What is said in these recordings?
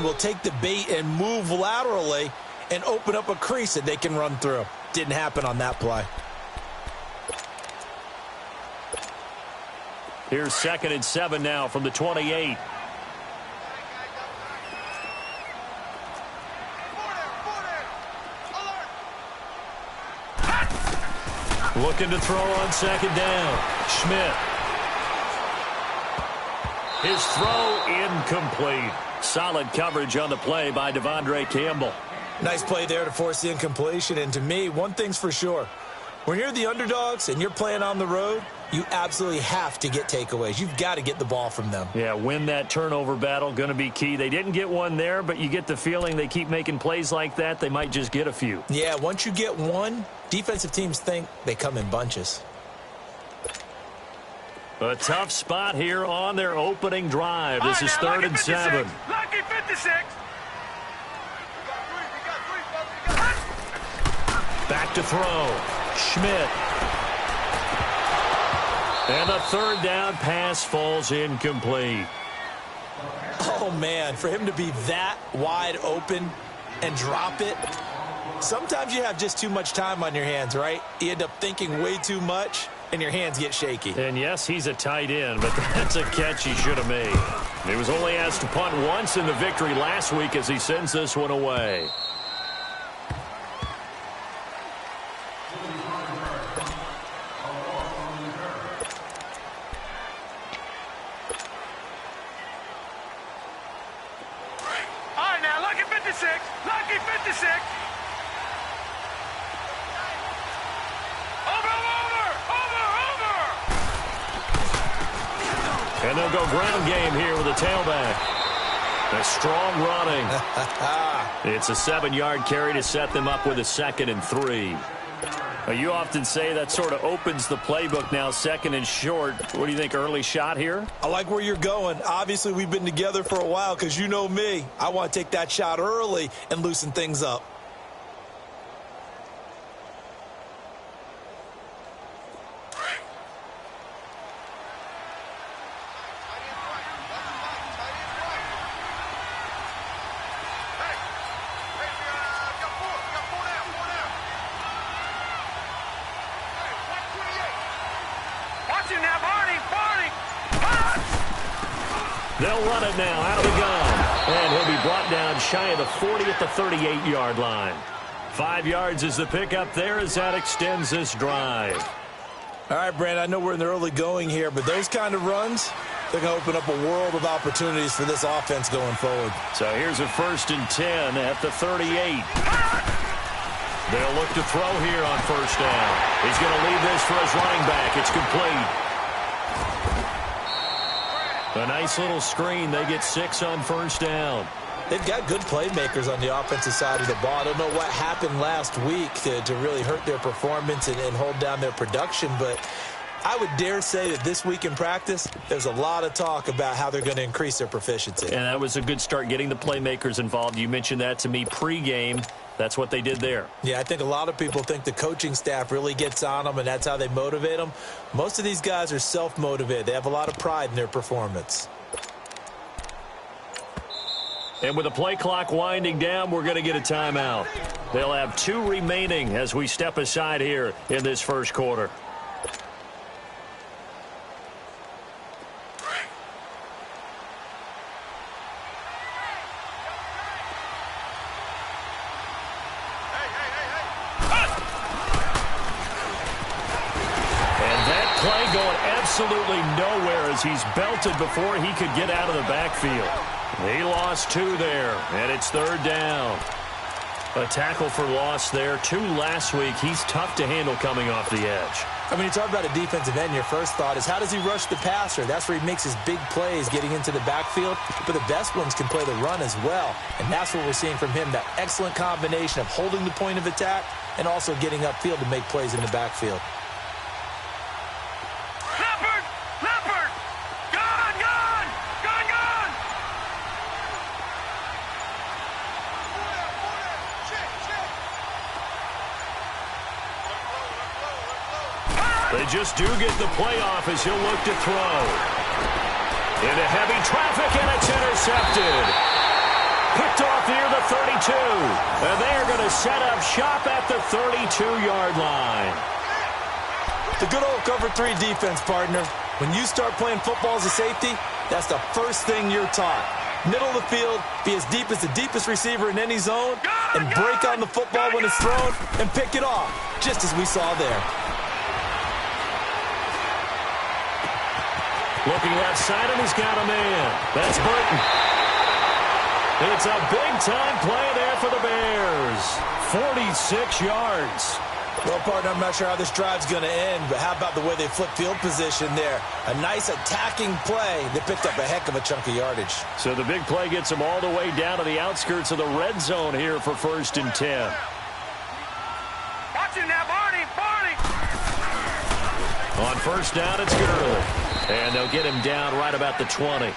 will take the bait and move laterally and open up a crease that they can run through. Didn't happen on that play. Here's 2nd and 7 now from the 28. Looking to throw on 2nd down. Schmidt. His throw incomplete. Solid coverage on the play by Devondre Campbell. Nice play there to force the incompletion. And to me, one thing's for sure. When you're the underdogs and you're playing on the road, you absolutely have to get takeaways. You've got to get the ball from them. Yeah, win that turnover battle, going to be key. They didn't get one there, but you get the feeling they keep making plays like that, they might just get a few. Yeah, once you get one, defensive teams think they come in bunches. A tough spot here on their opening drive. This is 3rd and 7. Lucky 56. Back to throw. Schmidt. And the 3rd down pass falls incomplete. Oh, man, for him to be that wide open and drop it, sometimes you have just too much time on your hands, right? You end up thinking way too much, and your hands get shaky. And, yes, he's a tight end, but that's a catch he should have made. He was only asked to punt once in the victory last week as he sends this one away. Lucky 56. And they'll go ground game here with a tailback. A strong running. It's a 7-yard carry to set them up with a 2nd and 3. You often say that sort of opens the playbook now, 2nd and short. What do you think, early shot here? I like where you're going. Obviously, we've been together for a while because you know me. I want to take that shot early and loosen things up. They'll run it now out of the gun. And he'll be brought down shy of the 40 at the 38-yard line. 5 yards is the pickup there as that extends this drive. All right, Brandon, I know we're in the early going here, but those kind of runs, they're going to open up a world of opportunities for this offense going forward. So here's a 1st and 10 at the 38. They'll look to throw here on 1st down. He's going to leave this for his running back. It's complete. A nice little screen. They get 6 on 1st down. They've got good playmakers on the offensive side of the ball. I don't know what happened last week to really hurt their performance and hold down their production, but I would dare say that this week in practice, there's a lot of talk about how they're going to increase their proficiency. And that was a good start, getting the playmakers involved. You mentioned that to me pregame. That's what they did there. Yeah, I think a lot of people think the coaching staff really gets on them, and that's how they motivate them. Most of these guys are self-motivated. They have a lot of pride in their performance. And with the play clock winding down, we're going to get a timeout. They'll have 2 remaining as we step aside here in this first quarter. Absolutely nowhere as he's belted before he could get out of the backfield. He lost 2 there, and it's 3rd down. A tackle for loss there. 2 last week. He's tough to handle coming off the edge. I mean, you talk about a defensive end, your first thought is how does he rush the passer? That's where he makes his big plays getting into the backfield. But the best ones can play the run as well. And that's what we're seeing from him, that excellent combination of holding the point of attack and also getting upfield to make plays in the backfield. They just do get the playoff as he'll look to throw. Into heavy traffic, and it's intercepted. Picked off near the 32. And they are going to set up shop at the 32-yard line. The good old cover 3 defense, partner. When you start playing football as a safety, that's the first thing you're taught. Middle of the field, be as deep as the deepest receiver in any zone, and break on the football when it's thrown and pick it off, just as we saw there. Looking left side, and he's got a man. That's Burton. It's a big-time play there for the Bears. 46 yards. Well, partner, I'm not sure how this drive's going to end, but how about the way they flip field position there? A nice attacking play. They picked up a heck of a chunk of yardage. So the big play gets them all the way down to the outskirts of the red zone here for 1st and 10. Watch it now, Barney. On 1st down, it's Gurley. And they'll get him down right about the 20.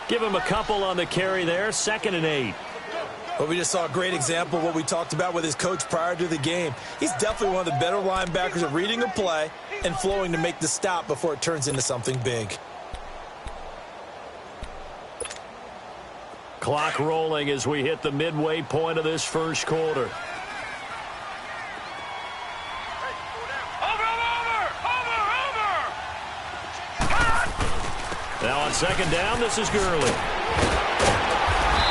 Give him a couple on the carry there. 2nd and 8. Well, we just saw a great example of what we talked about with his coach prior to the game. He's definitely one of the better linebackers at reading a play and flowing to make the stop before it turns into something big. Clock rolling as we hit the midway point of this first quarter. Now on 2nd down, this is Gurley.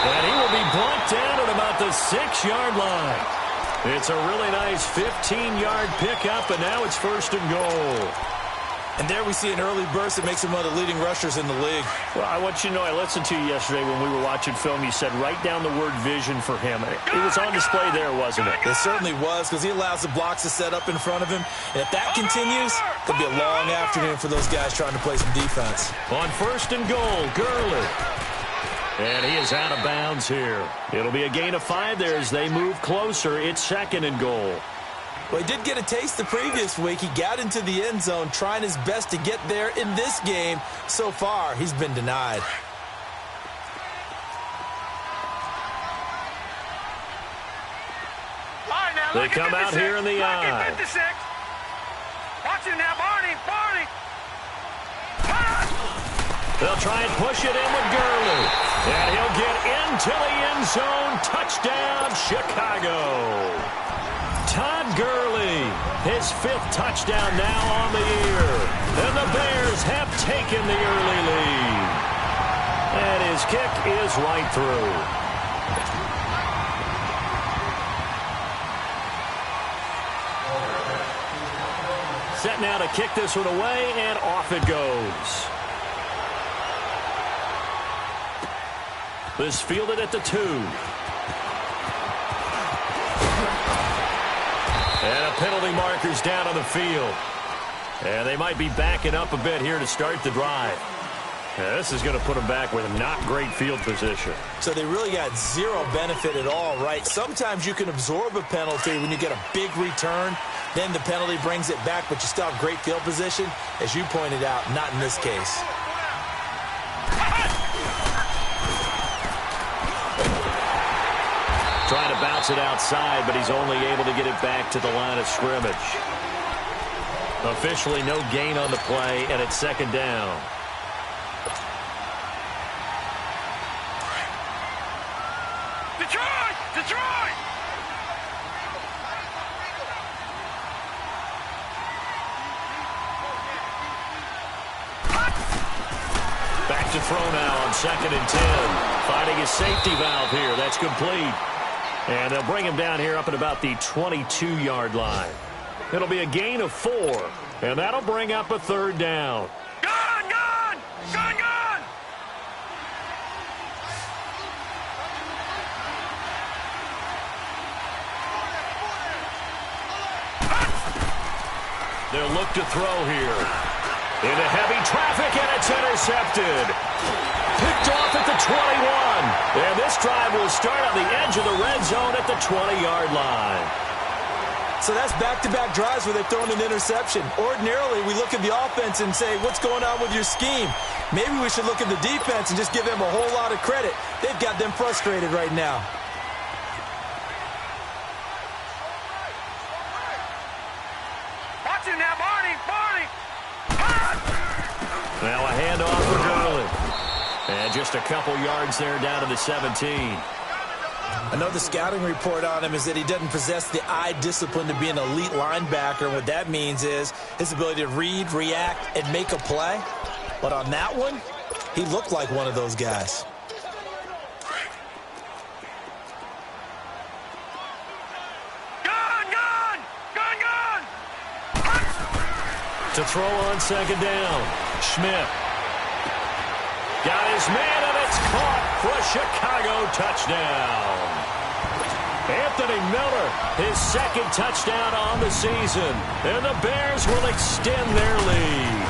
And he will be brought down at about the 6-yard line. It's a really nice 15-yard pickup, and now it's 1st and goal. And there we see an early burst that makes him one of the leading rushers in the league. Well, I want you to know, I listened to you yesterday when we were watching film. You said write down the word vision for him. It was on display there, wasn't it? It certainly was, because he allows the blocks to set up in front of him. And if that continues, it'll be a long afternoon for those guys trying to play some defense. On 1st and goal, Gurley. And he is out of bounds here. It'll be a gain of 5 there as they move closer. It's 2nd and goal. Well, he did get a taste the previous week. He got into the end zone, trying his best to get there in this game. So far, he's been denied. They come out here in the eye. Watch it now, Barney. They'll try and push it in with Gurley. And he'll get into the end zone. Touchdown, Chicago. Todd Gurley, his 5th touchdown now on the year. And the Bears have taken the early lead. And his kick is right through. Set now to kick this one away, and off it goes. This fielded at the 2. And a penalty marker's down on the field. And they might be backing up a bit here to start the drive. Yeah, this is going to put them back with not great field position. So they really got zero benefit at all, right? Sometimes you can absorb a penalty when you get a big return. Then the penalty brings it back, but you still have great field position. As you pointed out, not in this case. Trying to bounce it outside, but he's only able to get it back to the line of scrimmage. Officially no gain on the play, and it's 2nd down. Detroit! Back to throw now on 2nd and 10. Finding his safety valve here. That's complete. And they'll bring him down here up at about the 22-yard line. It'll be a gain of 4. And that'll bring up a 3rd down. Gone! They'll look to throw here. Into heavy traffic, and it's intercepted. Picked off at the 21. And this drive will start on the edge of the red zone at the 20-yard line. So that's back-to-back drives where they've thrown an interception. Ordinarily, we look at the offense and say, what's going on with your scheme? Maybe we should look at the defense and just give them a whole lot of credit. They've got them frustrated right now. Watch it now, Barney! Now a handoff for Gurley. And just a couple yards there down to the 17. Another scouting report on him is that he doesn't possess the eye discipline to be an elite linebacker. And what that means is his ability to read, react, and make a play. But on that one, he looked like one of those guys. To throw on second down, Schmidt. Got his man, and it's caught for a Chicago touchdown. Anthony Miller, his second touchdown on the season. And the Bears will extend their lead.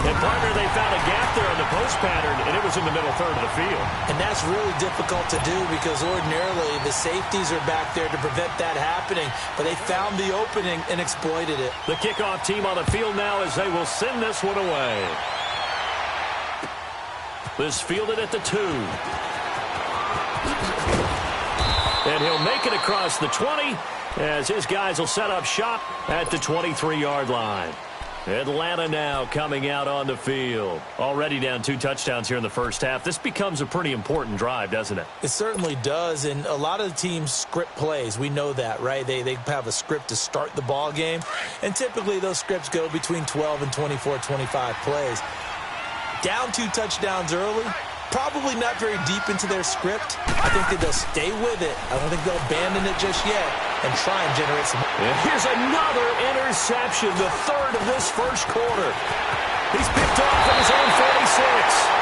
And, partner, they found a gap there on the post pattern, and it was in the middle third of the field. And that's really difficult to do because ordinarily the safeties are back there to prevent that happening. But they found the opening and exploited it. The kickoff team on the field now as they will send this one away. This fielded at the 2. And he'll make it across the 20 as his guys will set up shop at the 23-yard line. Atlanta now coming out on the field. Already down 2 touchdowns here in the first half. This becomes a pretty important drive, doesn't it? It certainly does, and a lot of the teams script plays. We know that, right? They have a script to start the ball game, and typically those scripts go between 12 and 24, 25 plays. Down 2 touchdowns early, probably not very deep into their script. I think that they'll stay with it. I don't think they'll abandon it just yet and try and generate some. And here's another interception, the third of this first quarter. He's picked off at his own 46.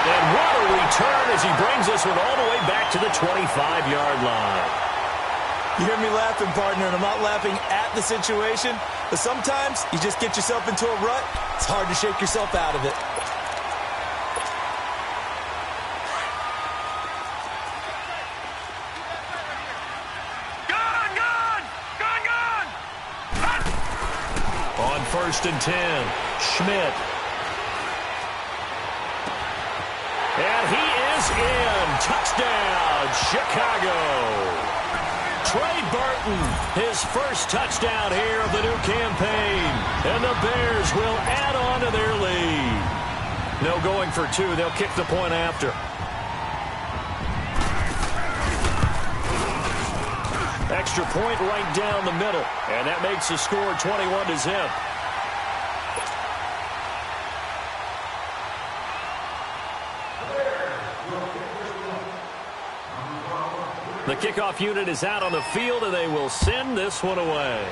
And what a return as he brings this one all the way back to the 25-yard line. You hear me laughing, partner, and I'm not laughing at the situation, but sometimes you just get yourself into a rut. It's hard to shake yourself out of it. First and 10, Schmidt. And he is in. Touchdown, Chicago. Trey Burton, his first touchdown here of the new campaign. And the Bears will add on to their lead. No going for 2. They'll kick the point after. Extra point right down the middle. And that makes the score 21-0. The kickoff unit is out on the field, and they will send this one away.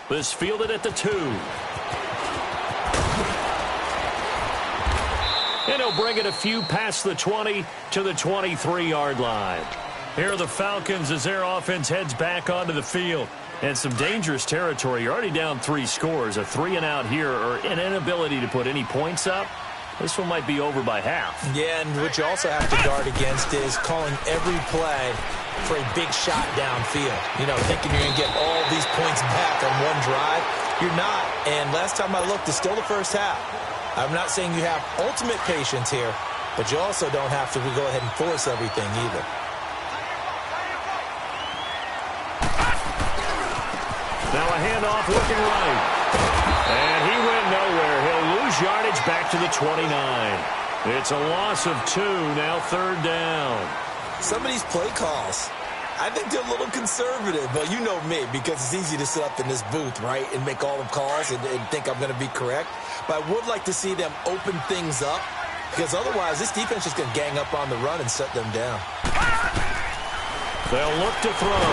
This fielded at the 2. And he'll bring it a few past the 20 to the 23-yard line. Here are the Falcons as their offense heads back onto the field. And some dangerous territory. You're already down 3 scores. A 3-and-out here, or an inability to put any points up. This one might be over by half. Yeah, and what you also have to guard against is calling every play for a big shot downfield. You know, thinking you're going to get all these points back on one drive. You're not. And last time I looked, it's still the first half. I'm not saying you have ultimate patience here, but you also don't have to go ahead and force everything either. Now a handoff looking right. And he went nowhere. He'll lose yardage back to the 29. It's a loss of 2, now 3rd down. Some of these play calls, I think they're a little conservative, but you know me, because it's easy to sit up in this booth, right, and make all the calls and think I'm going to be correct. But I would like to see them open things up, because otherwise this defense is going to gang up on the run and shut them down. They'll look to throw.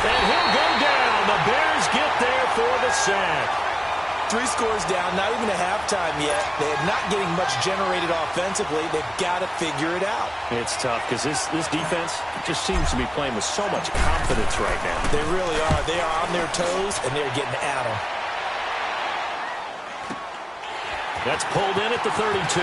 And he'll go down. The Bears get there for the sack. 3 scores down, not even a halftime yet. They're not getting much generated offensively. They've got to figure it out. It's tough because this defense just seems to be playing with so much confidence right now. They really are. They are on their toes, and they're getting at them. That's pulled in at the 32.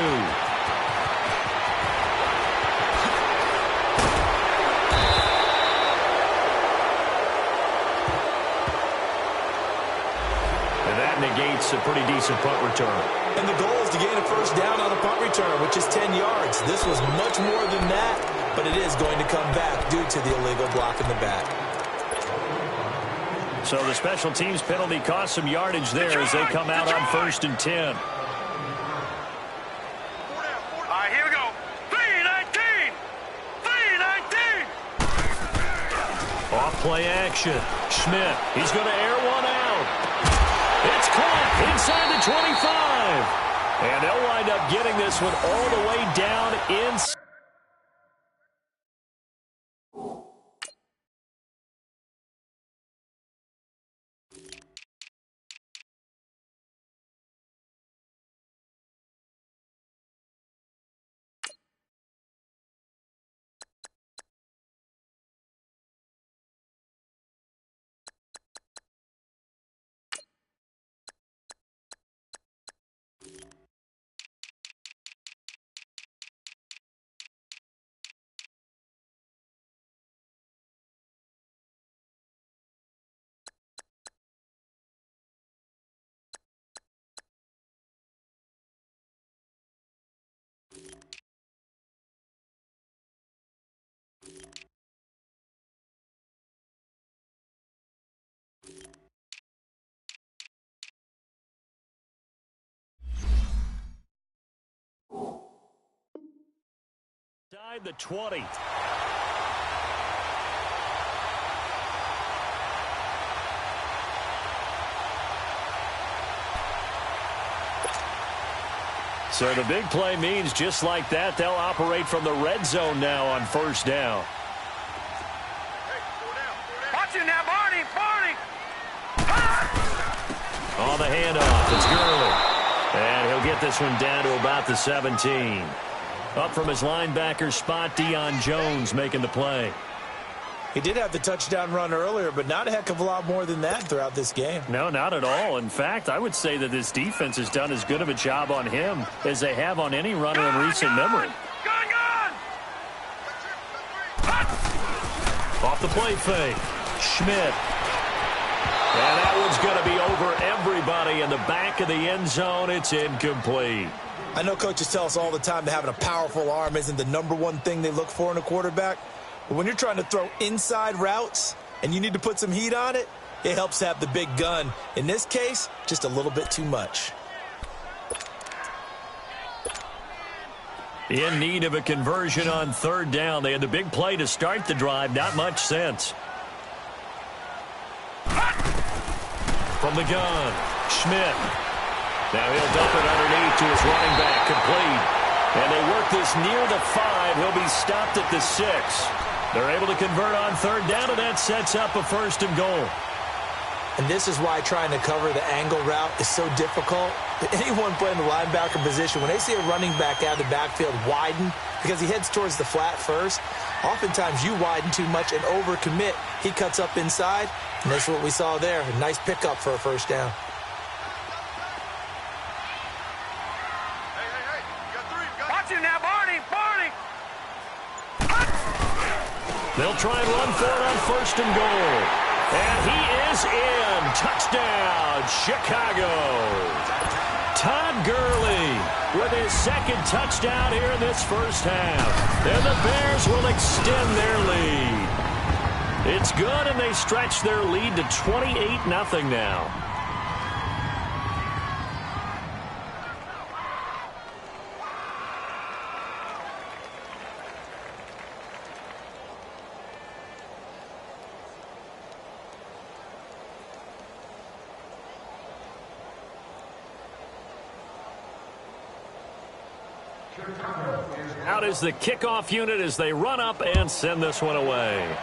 Negates a pretty decent punt return. And the goal is to gain a first down on a punt return, which is 10 yards. This was much more than that, but it is going to come back due to the illegal block in the back. So the special teams penalty cost some yardage there as they come out on 1st and 10. All right, here we go. 3-19. Play action. Schmidt, he's going to air one out. It's caught inside the 25. And they'll wind up getting this one all the way down inside. Inside the 20. So the big play means just like that, they'll operate from the red zone now on first down. Watch it now, Barney! Barney! On the handoff, it's Gurley. And he'll get this one down to about the 17. Up from his linebacker spot, Deion Jones making the play. He did have the touchdown run earlier, but not a heck of a lot more than that throughout this game. No, not at all. In fact, I would say that this defense has done as good of a job on him as they have on any runner in recent memory. Gun! Off the play fake. Schmidt. And that one's going to be over everybody in the back of the end zone. It's incomplete. I know coaches tell us all the time that having a powerful arm isn't the number one thing they look for in a quarterback. But when you're trying to throw inside routes and you need to put some heat on it, it helps to have the big gun. In this case, just a little bit too much. In need of a conversion on third down. They had the big play to start the drive. Not much sense. From the gun, Schmidt. Now he'll dump it underneath to his running back, complete. And they work this near the 5. He'll be stopped at the 6. They're able to convert on third down, and that sets up a first and goal. And this is why trying to cover the angle route is so difficult. Anyone playing the linebacker position, when they see a running back out of the backfield widen, because he heads towards the flat first, oftentimes you widen too much and overcommit. He cuts up inside, and that's what we saw there. A nice pickup for a first down. Watch it now, Barney! Barney! They'll try and run for it on first and goal. And he is in. Touchdown, Chicago. Todd Gurley with his second touchdown here in this first half. And the Bears will extend their lead. It's good, and they stretch their lead to 28-0 now. Out is the kickoff unit as they run up and send this one away.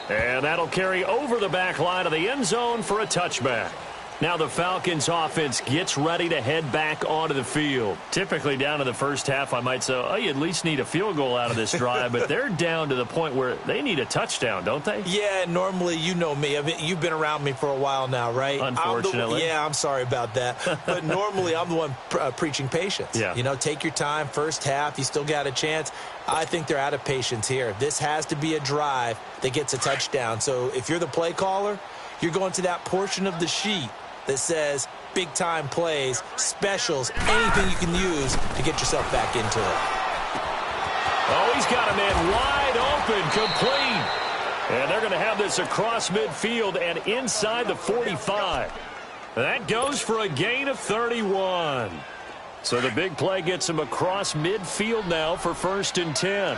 And that'll carry over the back line of the end zone for a touchback. Now the Falcons offense gets ready to head back onto the field. Typically down in the first half, I might say, oh, you at least need a field goal out of this drive, but they're down to the point where they need a touchdown, don't they? Yeah, normally, you know me. I mean, you've been around me for a while now, right? Unfortunately. I'm sorry about that. But normally, I'm the one preaching patience. Yeah. You know, take your time. First half, you still got a chance. I think they're out of patience here. This has to be a drive that gets a touchdown. So if you're the play caller, you're going to that portion of the sheet that says big-time plays, specials, anything you can use to get yourself back into it. Oh, he's got a man wide open, complete. And they're going to have this across midfield and inside the 45. That goes for a gain of 31. So the big play gets him across midfield now for 1st and 10.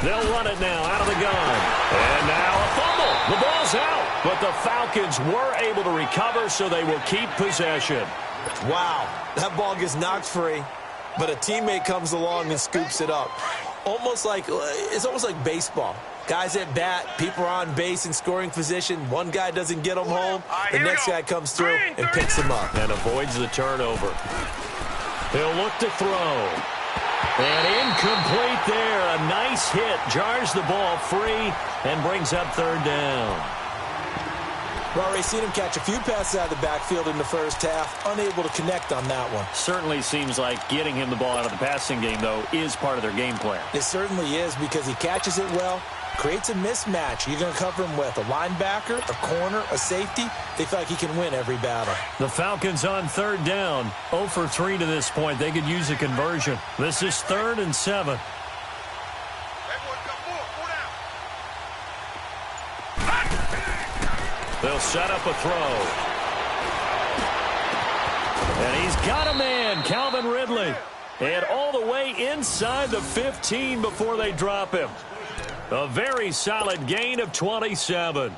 They'll run it now out of the gun. And now a fumble. The ball's out. But the Falcons were able to recover, so they will keep possession. Wow, that ball gets knocked free, but a teammate comes along and scoops it up. It's almost like baseball. Guys at bat, people are on base in scoring position. One guy doesn't get them home. The next guy comes through and picks him up. And avoids the turnover. He'll look to throw. And incomplete there. A nice hit. Jars the ball free and brings up third down. We've already seen him catch a few passes out of the backfield in the first half. Unable to connect on that one. Certainly seems like getting him the ball out of the passing game, though, is part of their game plan. It certainly is because he catches it well, creates a mismatch. You're going to cover him with a linebacker, a corner, a safety. They feel like he can win every battle. The Falcons on third down. 0 for 3 to this point. They could use a conversion. This is 3rd and 7. They'll set up a throw. And he's got a man, Calvin Ridley. And all the way inside the 15 before they drop him. A very solid gain of 27.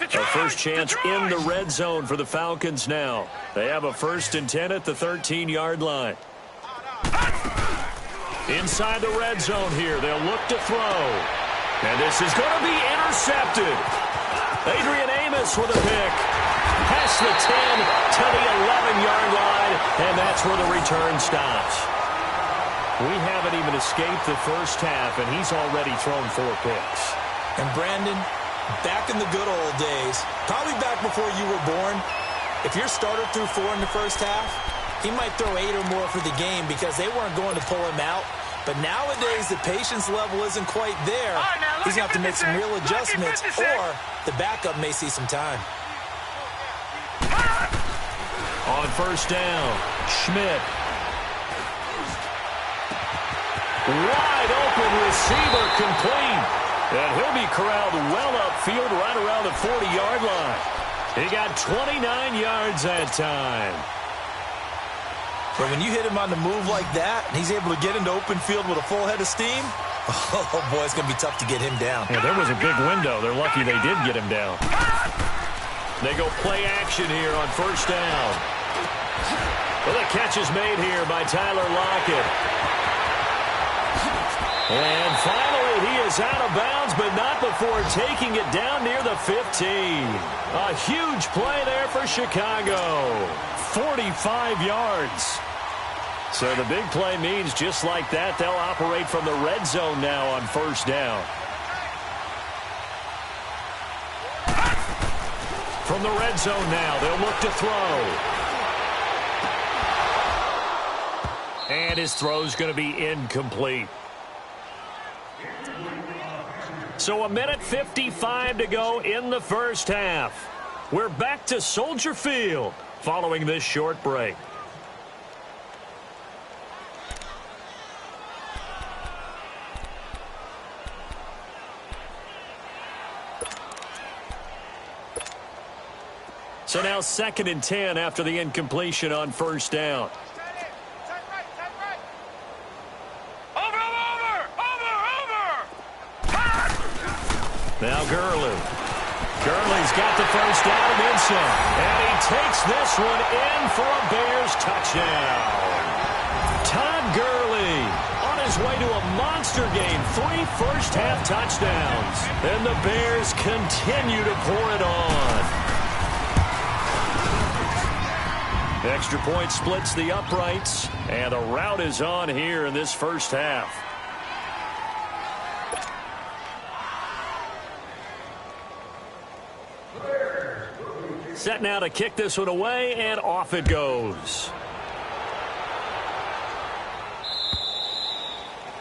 A first chance in the red zone for the Falcons now. They have a 1st and 10 at the 13-yard line. Inside the red zone here, they'll look to throw. And this is going to be intercepted. Adrian Amos with a pick. Past the 10 to the 11-yard line, and that's where the return stops. We haven't even escaped the first half, and he's already thrown 4 picks. And Brandon, back in the good old days, probably back before you were born, if your starter threw 4 in the first half, he might throw 8 or more for the game because they weren't going to pull him out. But nowadays, the patience level isn't quite there. He's going to have to make some real adjustments, or the backup may see some time. On first down, Schmidt. Wide open receiver complete. And he'll be corralled well upfield right around the 40-yard line. He got 29 yards that time. But when you hit him on the move like that, and he's able to get into open field with a full head of steam, oh, boy, it's going to be tough to get him down. Yeah, there was a big window. They're lucky they did get him down. They go play action here on first down. Well, the catch is made here by Tyler Lockett. And finally, he is out of bounds, but not before taking it down near the 15. A huge play there for Chicago. 45 yards. So the big play means just like that, they'll operate from the red zone now on first down. From the red zone now, they'll look to throw. And his throw's going to be incomplete. So 1:55 to go in the first half. We're back to Soldier Field following this short break. So now 2nd and 10 after the incompletion on first down. Now Gurley. Gurley's got the first down and then some. And he takes this one in for a Bears touchdown. Todd Gurley on his way to a monster game. 3 first-half touchdowns. And the Bears continue to pour it on. Extra point splits the uprights. And the route is on here in this first half. Set now to kick this one away, and off it goes.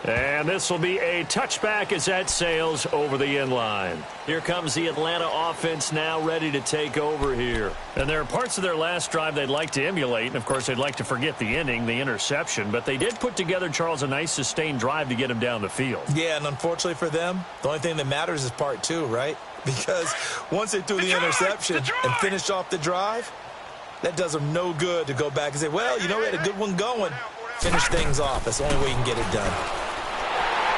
And this will be a touchback as that sails over the inline. Here comes the Atlanta offense now ready to take over here. And there are parts of their last drive they'd like to emulate. And, of course, they'd like to forget the ending, the interception. But they did put together, Charles, a nice sustained drive to get him down the field. Yeah, and unfortunately for them, the only thing that matters is part 2, right? Because once they threw the interception and finished off the drive, That does him no good to go back and say, well, you know, we had a good one going. Finish things off. That's the only way you can get it done.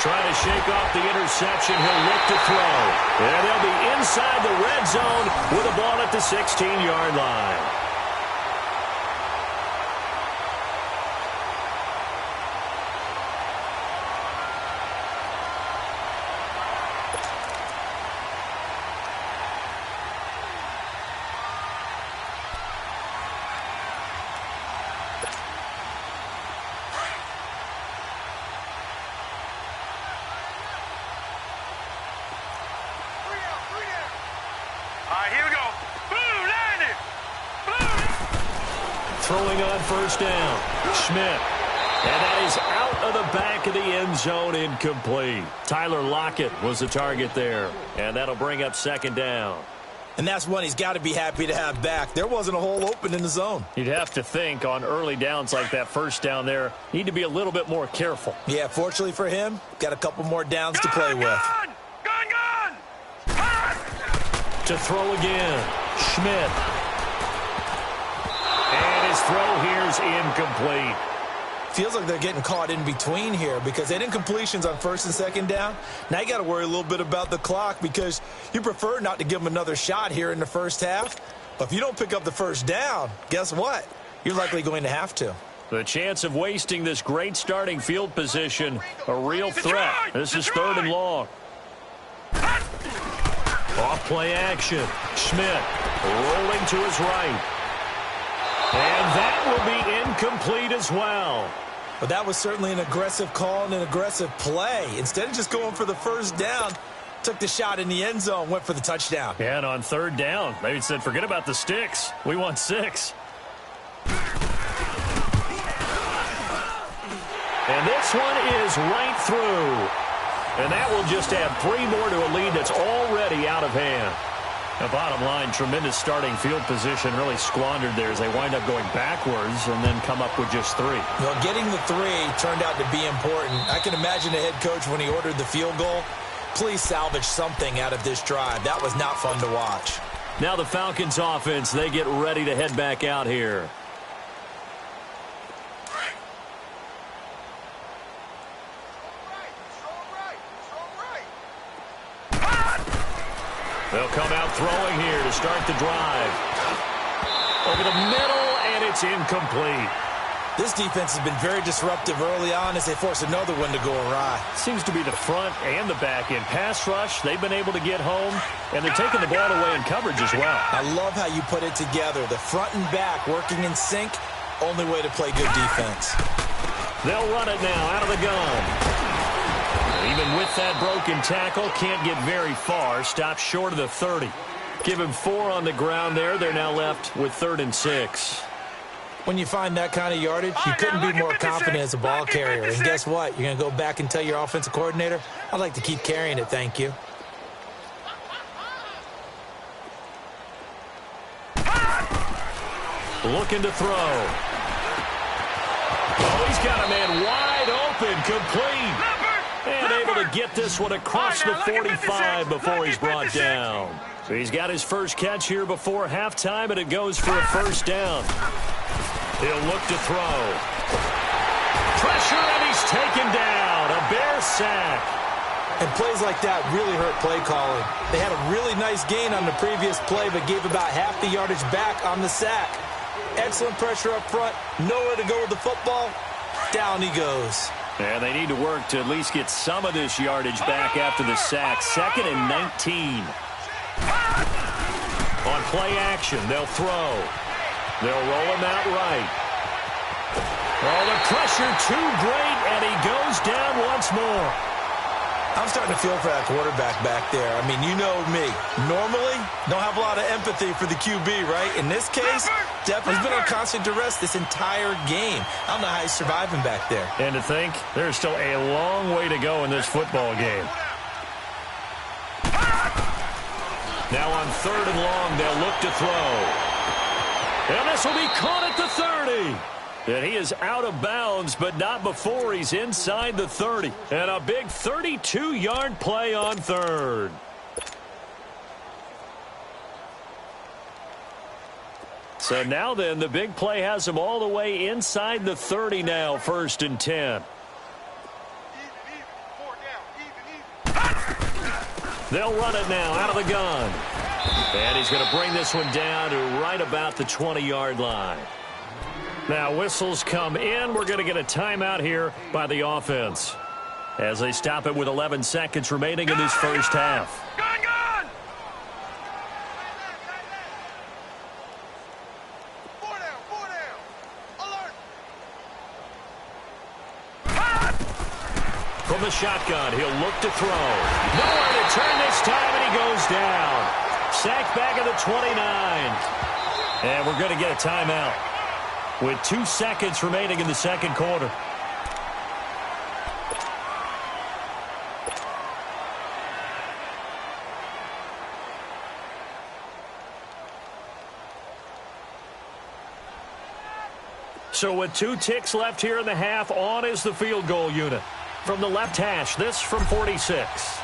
Trying to shake off the interception. He'll look to throw. And they'll be inside the red zone with a ball at the 16-yard line. Here we go. Boom, landed. Boom. Throwing on first down. Schmidt. And that is out of the back of the end zone, incomplete. Tyler Lockett was the target there. And that'll bring up second down. And that's one he's got to be happy to have back. There wasn't a hole open in the zone. You'd have to think on early downs like that first down there, need to be a little bit more careful. Yeah, fortunately for him, got a couple more downs to play with. Gun! To throw again. Schmidt. And his throw here's incomplete. Feels like they're getting caught in between here because they didn't completions on first and second down. Now you got to worry a little bit about the clock because you prefer not to give them another shot here in the first half. But if you don't pick up the first down, guess what? You're likely going to have to. The chance of wasting this great starting field position, a real threat. This is third and long. Off play action. Schmidt rolling to his right. And that will be incomplete as well. But that was certainly an aggressive call and an aggressive play. Instead of just going for the first down, took the shot in the end zone, went for the touchdown. Yeah, and on third down, maybe said, forget about the sticks. We want 6. And this one is right through. And that will just add 3 more to a lead that's already out of hand. The bottom line, tremendous starting field position, really squandered there as they wind up going backwards and then come up with just 3. Well, getting the 3 turned out to be important. I can imagine the head coach when he ordered the field goal, please salvage something out of this drive. That was not fun to watch. Now the Falcons offense, they get ready to head back out here. They'll come out throwing here to start the drive. Over the middle, and it's incomplete. This defense has been very disruptive early on as they force another one to go awry. Seems to be the front and the back end. Pass rush, they've been able to get home, and they're taking the ball away in coverage as well. I love how you put it together. The front and back working in sync, only way to play good defense. They'll run it now out of the gun. Even with that broken tackle, can't get very far. Stops short of the 30. Give him 4 on the ground there. They're now left with 3rd and 6. When you find that kind of yardage, you couldn't be more confident as a ball carrier. And guess what? You're going to go back and tell your offensive coordinator, I'd like to keep carrying it, thank you. Looking to throw. Oh, he's got a man wide open, complete. And able to get this one across the 45 before he's brought down. So he's got his first catch here before halftime, and it goes for a first down. He'll look to throw. Pressure, and he's taken down. A Bear sack. And plays like that really hurt play calling. They had a really nice gain on the previous play, but gave about half the yardage back on the sack. Excellent pressure up front. Nowhere to go with the football. Down he goes. And they need to work to at least get some of this yardage back after the sack. 2nd and 19. On play action, they'll throw. They'll roll him out right. Oh, the pressure too great, and he goes down once more. I'm starting to feel for that quarterback back there. I mean, you know me. Normally, don't have a lot of empathy for the QB, right? In this case, definitely has been on constant duress this entire game. I don't know how he's surviving back there. And to think, there's still a long way to go in this football game. Now on 3rd and long, they'll look to throw. And this will be caught at the 30. And he is out of bounds, but not before he's inside the 30. And a big 32-yard play on 3rd. So now then, the big play has them all the way inside the 30 now, 1st and 10. They'll run it now out of the gun. And he's going to bring this one down to right about the 20-yard line. Now whistles come in. We're going to get a timeout here by the offense as they stop it with 11 seconds remaining in this first half. From the shotgun, he'll look to throw. Nowhere to turn this time, and he goes down. Sacked back at the 29. And we're going to get a timeout with 2 seconds remaining in the second quarter. So with 2 ticks left here in the half, on is the field goal unit. From the left hash, this from 46.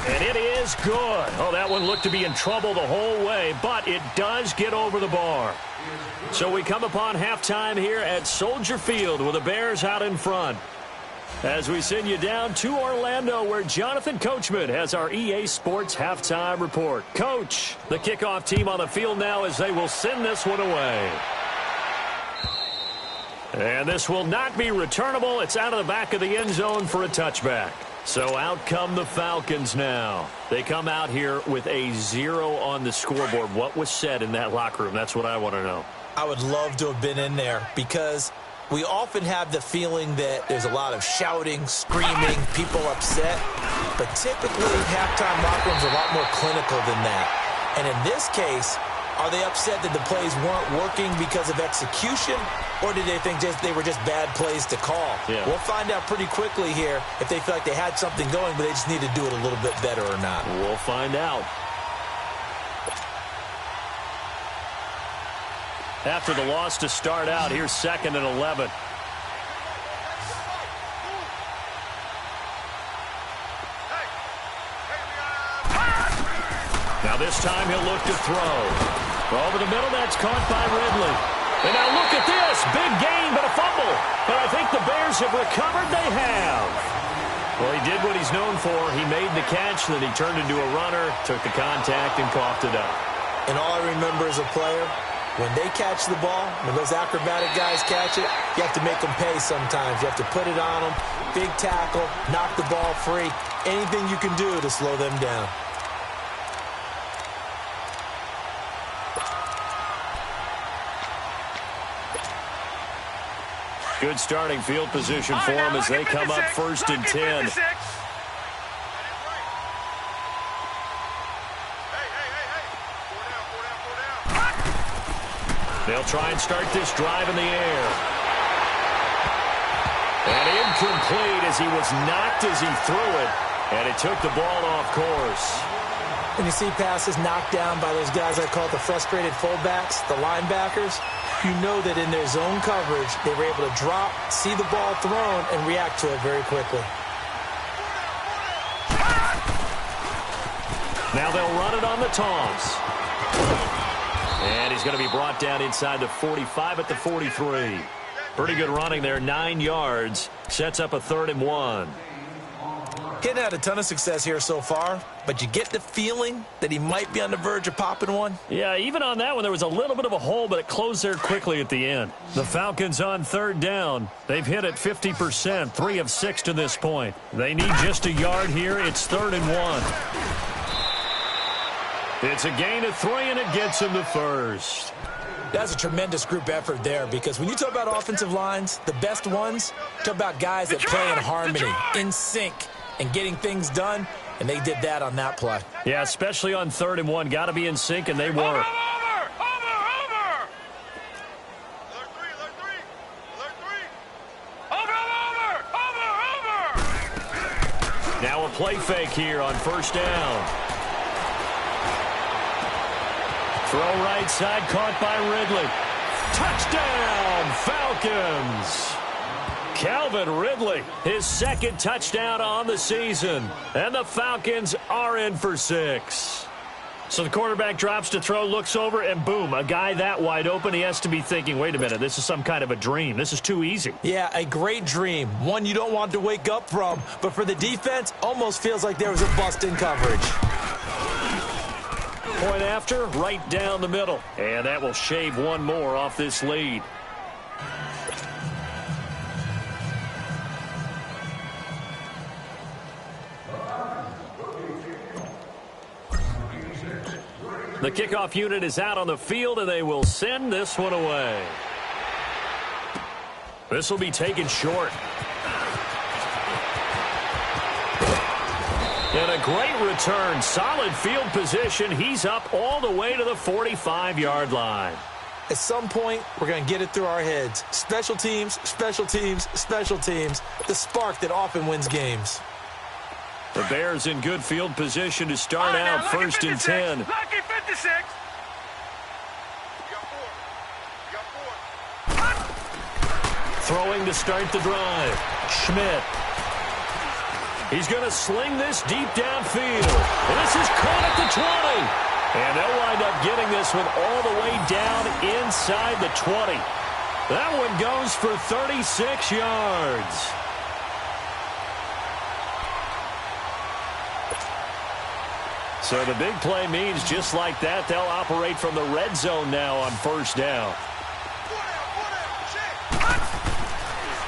And it is good. Oh, that one looked to be in trouble the whole way, but it does get over the bar. So we come upon halftime here at Soldier Field with the Bears out in front. As we send you down to Orlando, where Jonathan Coachman has our EA Sports halftime report. Coach, the kickoff team on the field now as they will send this one away. And this will not be returnable. It's out of the back of the end zone for a touchback. So out come the Falcons now. They come out here with a 0 on the scoreboard. What was said in that locker room? That's what I want to know. I would love to have been in there because we often have the feeling that there's a lot of shouting, screaming, people upset. But typically, halftime locker rooms are a lot more clinical than that. And in this case, are they upset that the plays weren't working because of execution, or did they think they were just bad plays to call? Yeah. We'll find out pretty quickly here if they feel like they had something going, but they just need to do it a little bit better or not. We'll find out. After the loss to start out, here's 2nd and 11. Now this time he'll look to throw. Over the middle, that's caught by Ridley. And now look at this. Big gain, but a fumble. But I think the Bears have recovered. They have. Well, he did what he's known for. He made the catch, then he turned into a runner, took the contact, and coughed it up. And all I remember as a player, when they catch the ball, when those acrobatic guys catch it, you have to make them pay sometimes. You have to put it on them, big tackle, knock the ball free, anything you can do to slow them down. Good starting field position for them as they come up 1st and 10. They'll try and start this drive in the air. And incomplete as he was knocked as he threw it. And it took the ball off course. When you see passes knocked down by those guys I call the frustrated fullbacks, the linebackers, you know that in their zone coverage, they were able to drop, see the ball thrown, and react to it very quickly. Now they'll run it on the toss. And he's going to be brought down inside the 45 at the 43. Pretty good running there, 9 yards. Sets up a 3rd and 1. He had a ton of success here so far, but you get the feeling that he might be on the verge of popping one. Yeah, even on that one, there was a little bit of a hole, but it closed there quickly at the end. The Falcons on 3rd down. They've hit it 50%, 3 of 6 to this point. They need just a yard here. It's 3rd and 1. It's a gain of 3, and it gets him the first. That's a tremendous group effort there, because when you talk about offensive lines, the best ones, talk about guys that play in harmony, in sync, and getting things done, and they did that on that play. Yeah, especially on 3rd and 1. Got to be in sync, and they were. Over! Now a play fake here on 1st down. Throw right side, caught by Ridley. Touchdown, Falcons! Calvin Ridley, his 2nd touchdown on the season. And the Falcons are in for 6. So the quarterback drops to throw, looks over, and boom, a guy that wide open, he has to be thinking, wait a minute, this is some kind of a dream. This is too easy. Yeah, a great dream. One you don't want to wake up from. But for the defense, almost feels like there was a bust in coverage. Point after, right down the middle. And that will shave one more off this lead. The kickoff unit is out on the field, and they will send this one away. This will be taken short. And a great return. Solid field position. He's up all the way to the 45-yard line. At some point, we're going to get it through our heads. Special teams, special teams, special teams. The spark that often wins games. The Bears in good field position to start out, first and 10. Lucky 56. Throwing to start the drive. Schmidt. He's going to sling this deep downfield. And this is caught at the 20. And they'll wind up getting this one all the way down inside the 20. That one goes for 36 yards. So the big play means just like that, they'll operate from the red zone now on first down.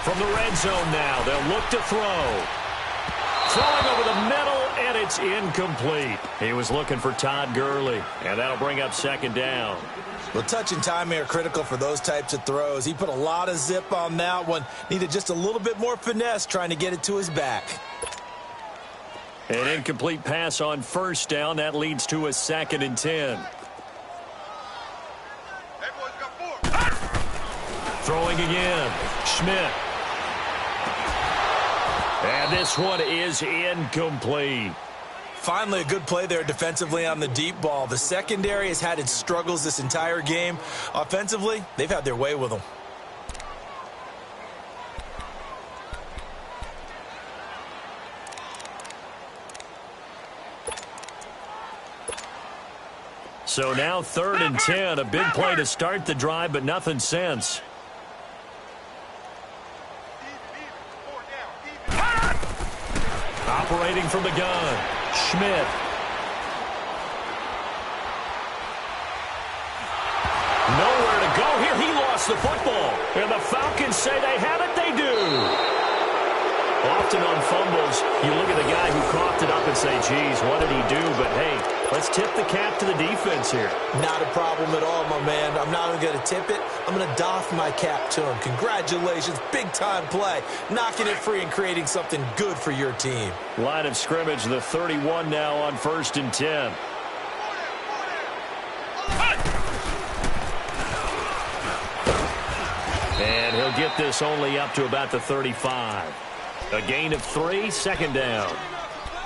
From the red zone now, they'll look to throw. Throwing over the middle, and it's incomplete. He was looking for Todd Gurley, and that'll bring up second down. Well, touch and timing are critical for those types of throws. He put a lot of zip on that one. Needed just a little bit more finesse trying to get it to his back. An incomplete pass on first down. That leads to a second and 10. Throwing again. Schmidt. And this one is incomplete. Finally, a good play there defensively on the deep ball. The secondary has had its struggles this entire game. Offensively, they've had their way with them. So now third and 10, a big play to start the drive, but nothing since. Operating from the gun, Schmidt. Nowhere to go here. He lost the football. And the Falcons say they have it. They do. Often on fumbles, you look at the guy who coughed it up and say, geez, what did he do? But, hey, let's tip the cap to the defense here. Not a problem at all, my man. I'm not even going to tip it. I'm going to doff my cap to him. Congratulations. Big-time play. Knocking it free and creating something good for your team. Line of scrimmage, the 31 now on first and 10. And he'll get this only up to about the 35. A gain of 3, second down.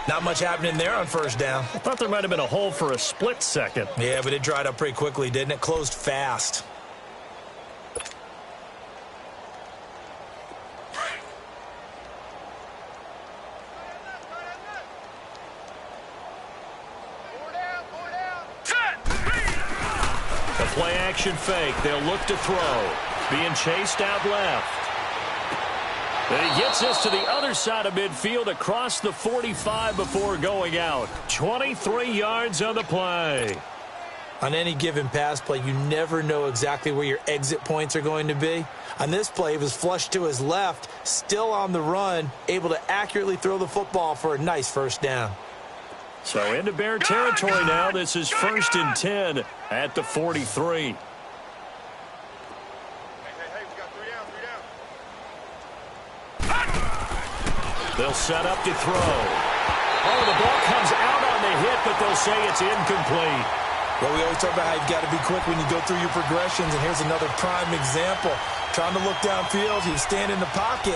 Not much happening there on first down. I thought there might have been a hole for a split second. Yeah, but it dried up pretty quickly, didn't it? Closed fast. A play action fake. They'll look to throw. Being chased out left. And he gets this to the other side of midfield across the 45 before going out. 23 yards on the play. On any given pass play, you never know exactly where your exit points are going to be. On this play, it was flushed to his left, still on the run, able to accurately throw the football for a nice first down. So into Bear territory now. This is first and 10 at the 43. They'll set up to throw. Oh, the ball comes out on the hit, but they'll say it's incomplete. Well, we always talk about how you've got to be quick when you go through your progressions, and here's another prime example. Trying to look downfield, he was standing in the pocket,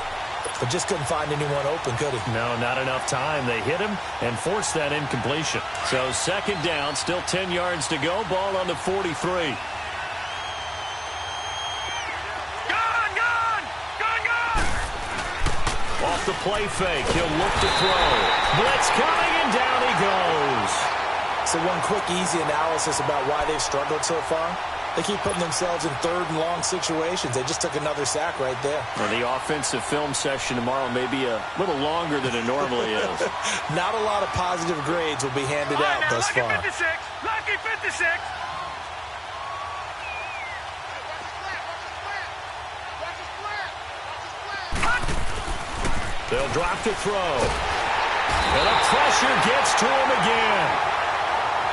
but just couldn't find anyone open, could he? No, not enough time. They hit him and forced that incompletion. So second down, still 10 yards to go. Ball on the 43. Off the play fake, he'll look to throw. Blitz coming, and down he goes. So one quick, easy analysis about why they've struggled so far. They keep putting themselves in third and long situations. They just took another sack right there. Well, the offensive film session tomorrow may be a little longer than it normally is. Not a lot of positive grades will be handed out now, thus far. Lucky 56. Lucky 56. They'll drop to throw. And the pressure gets to him again.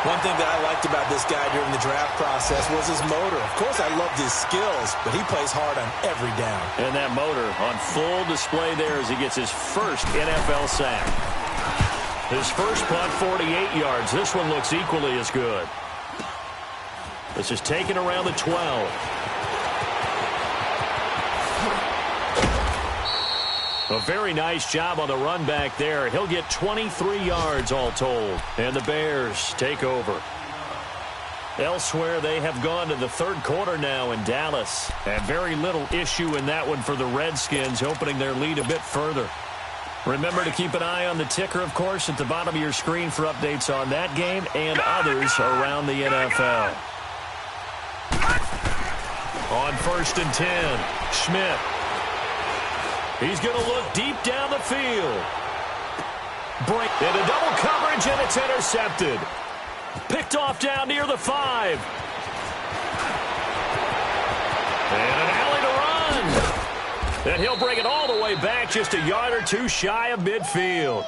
One thing that I liked about this guy during the draft process was his motor. Of course, I loved his skills, but he plays hard on every down. And that motor on full display there as he gets his first NFL sack. His first punt, 48 yards. This one looks equally as good. This is taken around the 12. A very nice job on the run back there. He'll get 23 yards all told. And the Bears take over. Elsewhere, they have gone to the third quarter now in Dallas. And very little issue in that one for the Redskins, opening their lead a bit further. Remember to keep an eye on the ticker, of course, at the bottom of your screen for updates on that game and others around the NFL. On 1st and 10, Schmidt. He's going to look deep down the field. Break into double coverage, and it's intercepted. Picked off down near the 5. And an alley to run. And he'll bring it all the way back just a yard or two shy of midfield.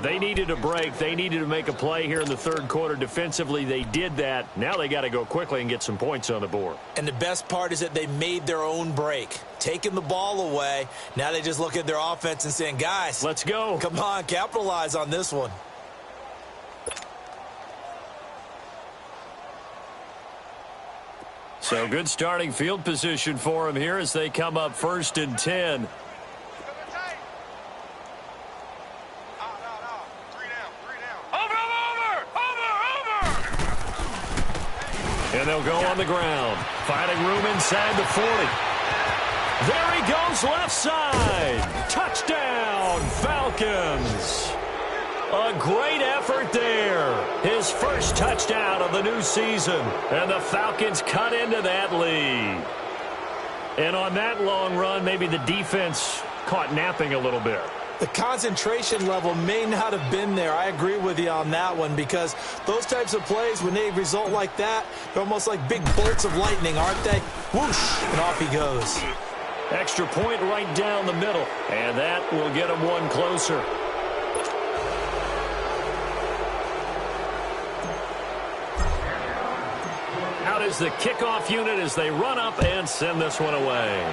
They needed a break. They needed to make a play here in the third quarter. Defensively, they did that. Now they got to go quickly and get some points on the board. And the best part is that they made their own break. Taking the ball away. Now they just look at their offense and saying, guys, let's go. Come on, capitalize on this one. So good starting field position for him here as they come up 1st and 10. And they'll go on the ground. Finding room inside the 40. There he goes left side. Touchdown, Falcons. A great effort there. His first touchdown of the new season. And the Falcons cut into that lead. And on that long run, maybe the defense caught napping a little bit. The concentration level may not have been there. I agree with you on that one because those types of plays, when they result like that, they're almost like big bolts of lightning, aren't they? Whoosh, and off he goes. Extra point right down the middle, and that will get him one closer. Out is the kickoff unit as they run up and send this one away.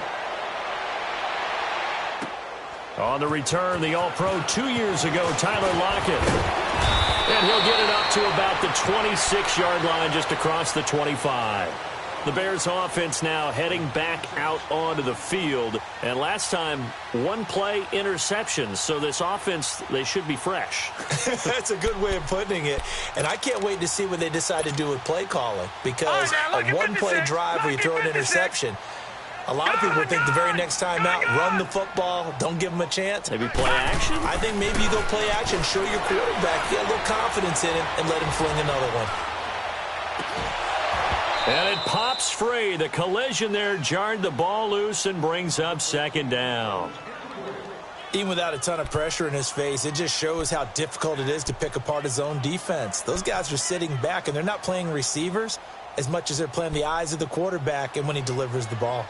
On the return, the All-Pro 2 years ago, Tyler Lockett. And he'll get it up to about the 26-yard line just across the 25. The Bears offense now heading back out onto the field. And last time, one play interception. So this offense, they should be fresh. That's a good way of putting it. And I can't wait to see what they decide to do with play calling. Because a one-play drive where you throw an interception, a lot of people think the very next time out, run the football, don't give them a chance. Maybe play action? I think maybe you go play action, show your quarterback, get a little confidence in him, and let him fling another one. And it pops free. The collision there jarred the ball loose and brings up 2nd down. Even without a ton of pressure in his face, it just shows how difficult it is to pick apart his own defense. Those guys are sitting back, and they're not playing receivers as much as they're playing the eyes of the quarterback and when he delivers the ball.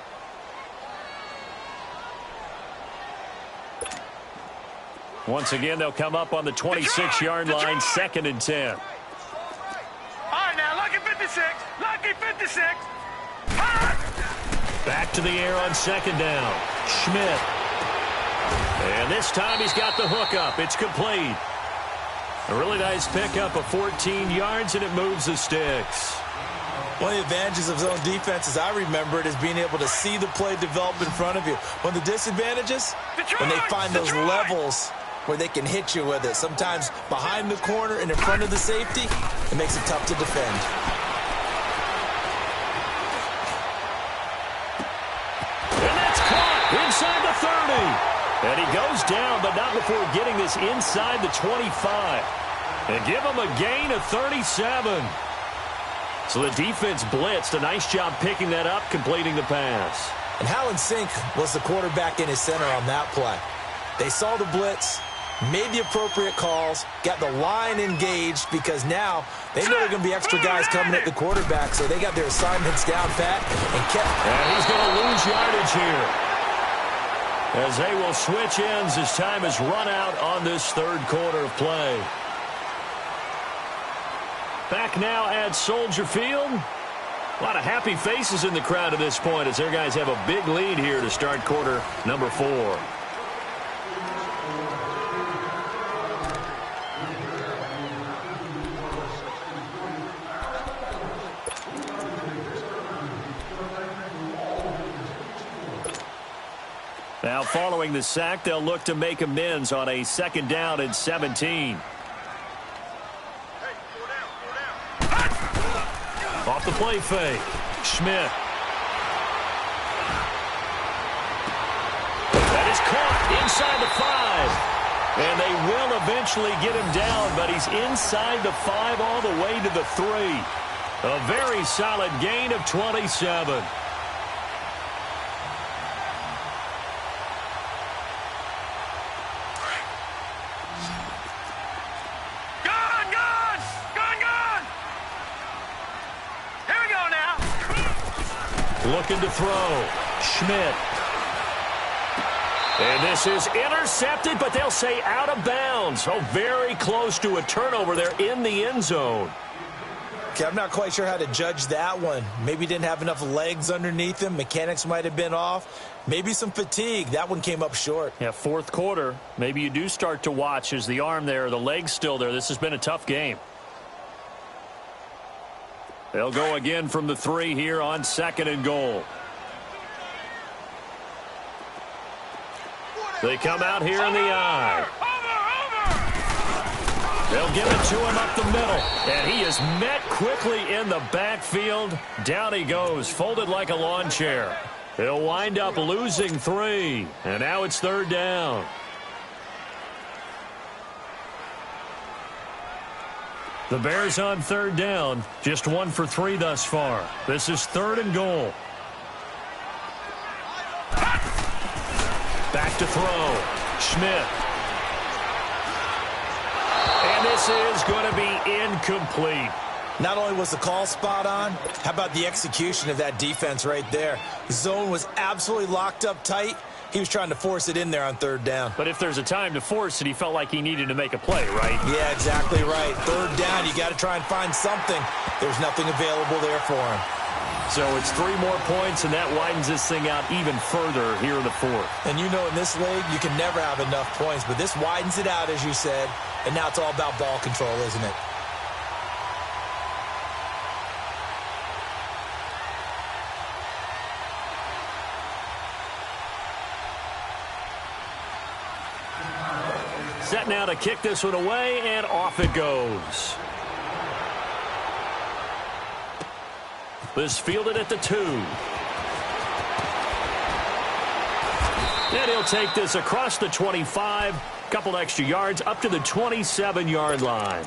Once again, they'll come up on the 26-yard line, 2nd and 10. All right, now, lucky 56. Lucky 56. Back to the air on 2nd down. Schmidt. And this time he's got the hook up. It's complete. A really nice pickup of 14 yards, and it moves the sticks. One of the advantages of zone defense, as I remember it, is being able to see the play develop in front of you. One of the disadvantages, when they find those levels where they can hit you with it. Sometimes behind the corner and in front of the safety, it makes it tough to defend. And that's caught inside the 30. And he goes down, but not before getting this inside the 25. And give them a gain of 37. So the defense blitzed. A nice job picking that up, completing the pass. And how in sync was the quarterback in his center on that play? They saw the blitz, made the appropriate calls, got the line engaged because now they know there are going to be extra guys coming at the quarterback, so they got their assignments down pat and kept. And he's going to lose yardage here, as they will switch ends as time has run out on this third quarter of play. Back now at Soldier Field. A lot of happy faces in the crowd at this point as their guys have a big lead here to start quarter number 4. Now following the sack, they'll look to make amends on a 2nd down and 17. Off the play fake. Schmidt. That is caught inside the 5. And they will eventually get him down, but he's inside the 5 all the way to the 3. A very solid gain of 27. Looking to throw. Schmidt. And this is intercepted, but they'll say out of bounds. Oh, very close to a turnover there in the end zone. Okay, I'm not quite sure how to judge that one. Maybe didn't have enough legs underneath him. Mechanics might have been off. Maybe some fatigue. That one came up short. Yeah, 4th quarter. Maybe you do start to watch. Is the arm there, the leg's still there? This has been a tough game. They'll go again from the 3 here on 2nd and goal. They come out here in the eye. They'll give it to him up the middle. And he is met quickly in the backfield. Down he goes, folded like a lawn chair. He'll wind up losing 3. And now it's 3rd down. The Bears on 3rd down, just 1 for 3 thus far. This is 3rd and goal. Back to throw. Schmidt. And this is going to be incomplete. Not only was the call spot on, how about the execution of that defense right there? The zone was absolutely locked up tight. He was trying to force it in there on 3rd down. But if there's a time to force it, he felt like he needed to make a play, right? Yeah, exactly right. 3rd down, you got to try and find something. There's nothing available there for him. So it's 3 more points, and that widens this thing out even further here in the 4th. And you know in this league, you can never have enough points, but this widens it out, as you said, and now it's all about ball control, isn't it? Set now to kick this one away, and off it goes. This fielded at the 2. And he'll take this across the 25. Couple extra yards up to the 27-yard line.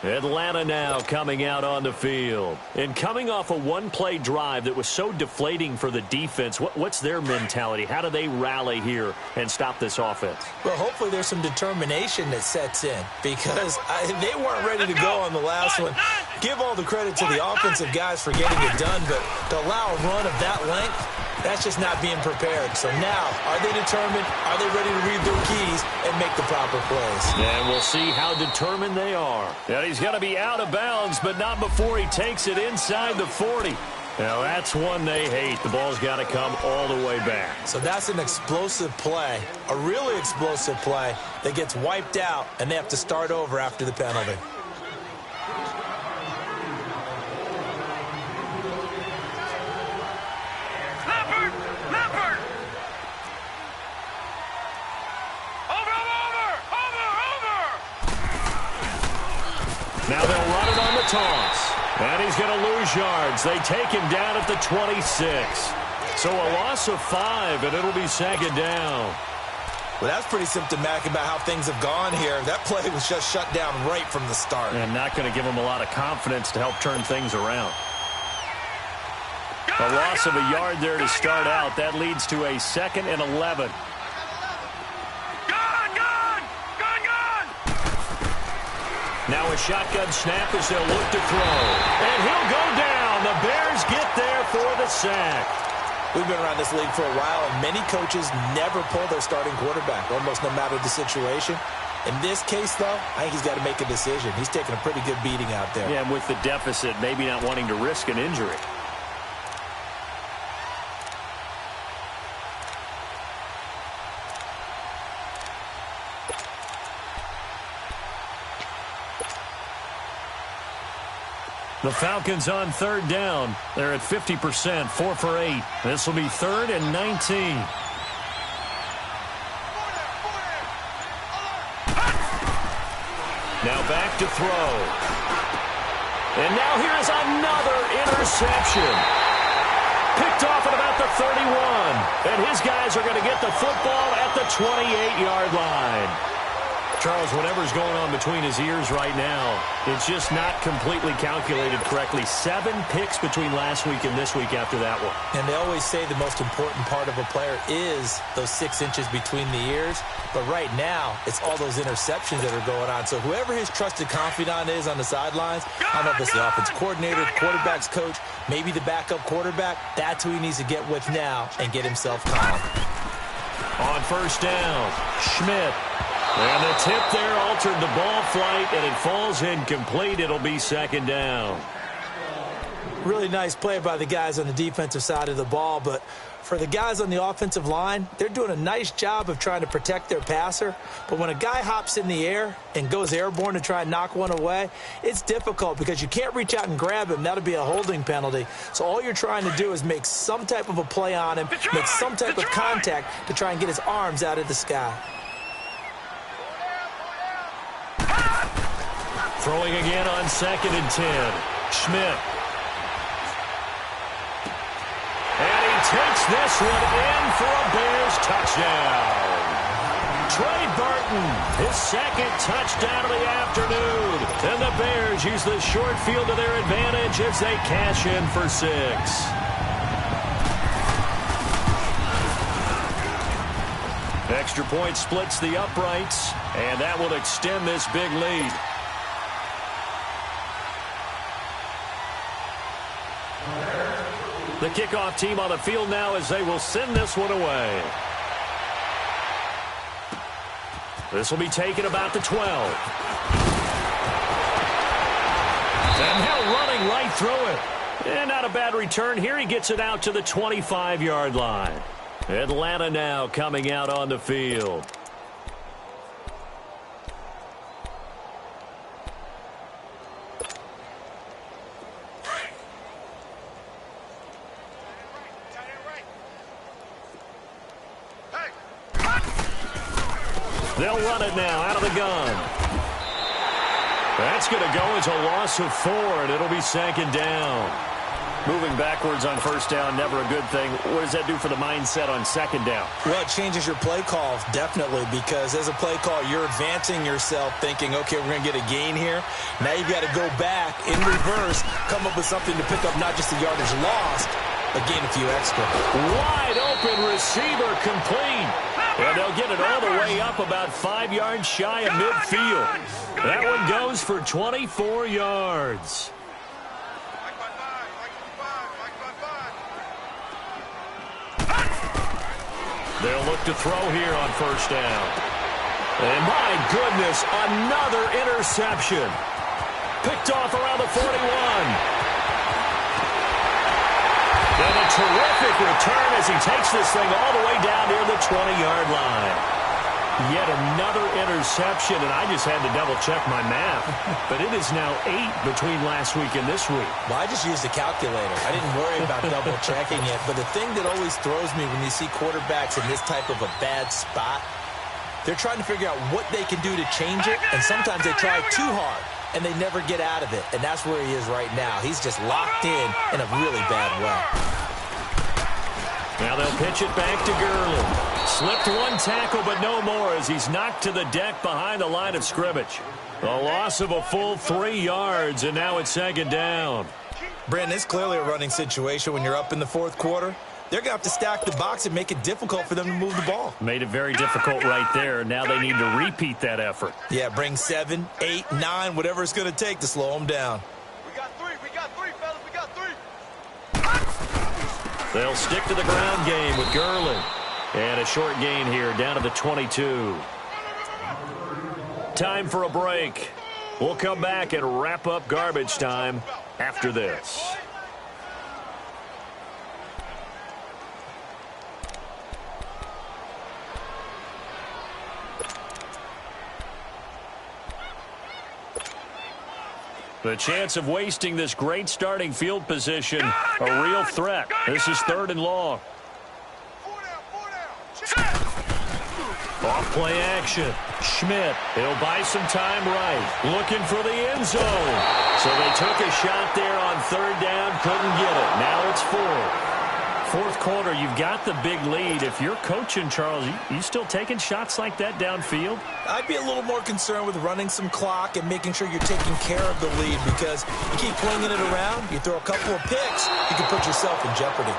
Atlanta now coming out on the field. And coming off a 1-play drive that was so deflating for the defense, what's their mentality? How do they rally here and stop this offense? Well, hopefully there's some determination that sets in because they weren't ready to go on the last one. Give all the credit to the offensive guys for getting it done, but to allow a run of that length, that's just not being prepared. So now, are they determined? Are they ready to read their keys and make the proper plays? And we'll see how determined they are. And he's going to be out of bounds, but not before he takes it inside the 40. Now, that's one they hate. The ball's got to come all the way back. So that's an explosive play, a really explosive play that gets wiped out, and they have to start over after the penalty. Now they'll run it on the toss. And he's going to lose yards. They take him down at the 26. So a loss of 5, and it'll be 2nd down. Well, that's pretty symptomatic about how things have gone here. That play was just shut down right from the start. And not going to give them a lot of confidence to help turn things around. A loss of a yard there to start out. That leads to a 2nd and 11. Now a shotgun snap as they'll look to throw. And he'll go down. The Bears get there for the sack. We've been around this league for a while, and many coaches never pull their starting quarterback, almost no matter the situation. In this case, though, I think he's got to make a decision. He's taking a pretty good beating out there. Yeah, and with the deficit, maybe not wanting to risk an injury. The Falcons on 3rd down. They're at 50%, 4 for 8. This will be 3rd and 19. Now back to throw. And now here is another interception. Picked off at about the 31. And his guys are going to get the football at the 28-yard line. Charles, whatever's going on between his ears right now, it's just not completely calculated correctly. 7 picks between last week and this week after that one. And they always say the most important part of a player is those 6 inches between the ears. But right now, it's all those interceptions that are going on. So whoever his trusted confidant is on the sidelines, I don't know if it's the offense coordinator, the quarterback's coach, maybe the backup quarterback, that's who he needs to get with now and get himself calm. On 1st down, Schmidt. And the tip there altered the ball flight, and it falls incomplete. It'll be 2nd down. Really nice play by the guys on the defensive side of the ball, but for the guys on the offensive line, they're doing a nice job of trying to protect their passer. But when a guy hops in the air and goes airborne to try and knock one away, it's difficult because you can't reach out and grab him. That'll be a holding penalty. So all you're trying to do is make some type of a play on him, make some type of contact to try and get his arms out of the sky. Throwing again on 2nd and 10. Schmidt. And he takes this one in for a Bears touchdown. Trey Burton, his 2nd touchdown of the afternoon. And the Bears use the short field to their advantage as they cash in for 6. Extra point splits the uprights, and that will extend this big lead. The kickoff team on the field now as they will send this one away. This will be taken about the 12. And now running right through it. And not a bad return here. He gets it out to the 25-yard line. Atlanta now coming out on the field. They'll run it now out of the gun. That's going to go as a loss of 4, and it'll be 2nd down. Moving backwards on 1st down, never a good thing. What does that do for the mindset on 2nd down? Well, it changes your play call, definitely, because as a play call, you're advancing yourself thinking, okay, we're going to get a gain here. Now you've got to go back in reverse, come up with something to pick up not just the yardage lost, but gain a few extra. Wide open receiver complete. And they'll get it all the way up about 5 yards shy of midfield. That one goes for 24 yards. They'll look to throw here on 1st down. And my goodness, another interception. Picked off around the 41. And a terrific return as he takes this thing all the way down near the 20-yard line. Yet another interception, and I just had to double-check my math. But it is now 8 between last week and this week. Well, I just used a calculator. I didn't worry about double-checking it. But the thing that always throws me when you see quarterbacks in this type of a bad spot, they're trying to figure out what they can do to change it, and sometimes they try too hard, and they never get out of it. And that's where he is right now. He's just locked in a really bad way. Now they'll pitch it back to Gurley. Slipped one tackle, but no more as he's knocked to the deck behind the line of scrimmage. A loss of a full 3 yards, and now it's second down. Brandon, it's clearly a running situation when you're up in the fourth quarter. They're going to have to stack the box and make it difficult for them to move the ball. Made it very difficult right there. Now they need to repeat that effort. Yeah, bring 7, 8, 9, whatever it's going to take to slow them down. We got three, fellas, we got three. They'll stick to the ground game with Gurley. And a short gain here, down to the 22. Time for a break. We'll come back and wrap up garbage time after this. The chance of wasting this great starting field position, a real threat. This is 3rd and long. Off play action. Schmidt, he'll buy some time right. Looking for the end zone. So they took a shot there on 3rd down, couldn't get it. Now it's 4th quarter, you've got the big lead. If you're coaching, Charles, you still taking shots like that downfield? I'd be a little more concerned with running some clock and making sure you're taking care of the lead, because you keep flinging it around, you throw a couple of picks, you can put yourself in jeopardy.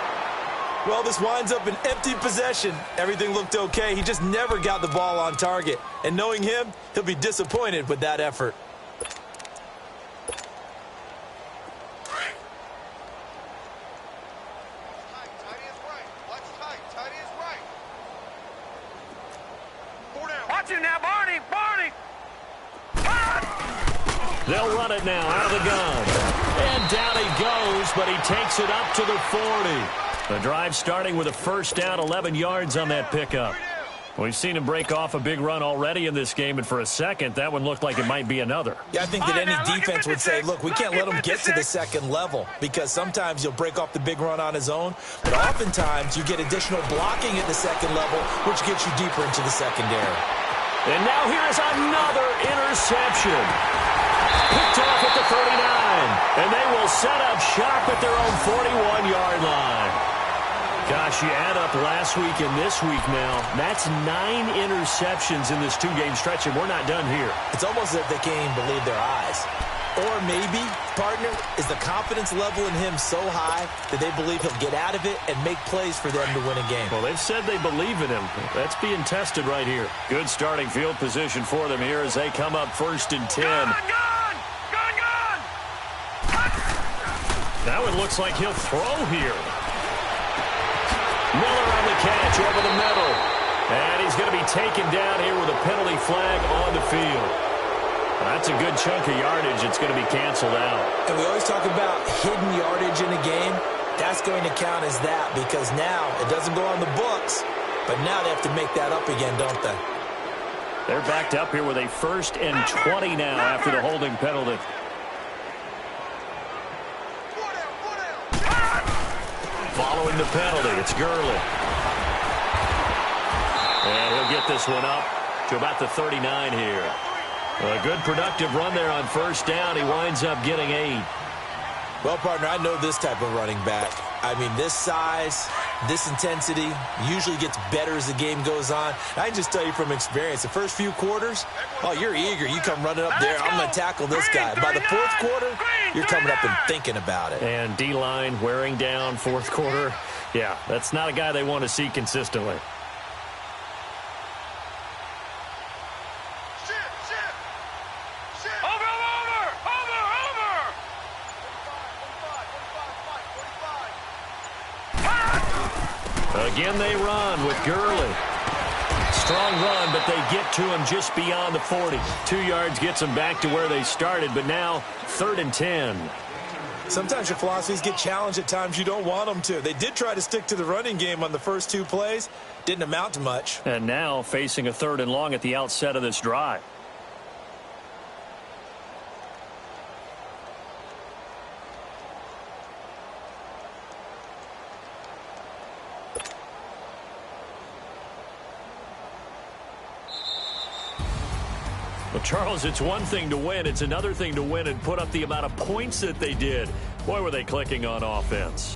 Well, this winds up an empty possession. Everything looked okay. He just never got the ball on target. And knowing him, he'll be disappointed with that effort. Watch it now, Barney! They'll run it now out of the gun. And down he goes, but he takes it up to the 40. The drive starting with a first down, 11 yards on that pickup. We've seen him break off a big run already in this game, and for a second, that one looked like it might be another. Yeah, I think that any defense would say, look, we can't let him get to the second level, because sometimes he'll break off the big run on his own, but oftentimes you get additional blocking at the second level, which gets you deeper into the secondary. And now here is another interception. Picked off at the 39, and they will set up shop at their own 41-yard line. Gosh, you add up last week and this week now, that's 9 interceptions in this 2-game stretch, and we're not done here. It's almost as if they can't even believe their eyes. Or maybe, partner, is the confidence level in him so high that they believe he'll get out of it and make plays for them to win a game. Well, they've said they believe in him. That's being tested right here. Good starting field position for them here as they come up 1st and 10. Gun! Now it looks like he'll throw here. Miller on the catch over the middle. And he's going to be taken down here with a penalty flag on the field. That's a good chunk of yardage. It's going to be canceled out. And we always talk about hidden yardage in a game. That's going to count as that, because now it doesn't go on the books, but now they have to make that up again, don't they? They're backed up here with a 1st and 20 now after the holding penalty. Following the penalty, it's Gurley. And he'll get this one up to about the 39 here. A good productive run there on 1st down. He winds up getting 8. Well, partner, I know this type of running back. I mean, this size, this intensity usually gets better as the game goes on. I can just tell you from experience, the first few quarters, oh, you're eager. You come running up there, I'm going to tackle this guy. By the 4th quarter, you're coming up and thinking about it. And D-line wearing down 4th quarter. Yeah, that's not a guy they want to see consistently. Again, they run with Gurley. Strong run, but they get to him just beyond the 40. 2 yards gets them back to where they started, but now 3rd and 10. Sometimes your philosophies get challenged at times you don't want them to. They did try to stick to the running game on the first 2 plays. Didn't amount to much. And now facing a 3rd and long at the outset of this drive. Well, Charles, it's one thing to win. It's another thing to win and put up the amount of points that they did. Boy, were they clicking on offense.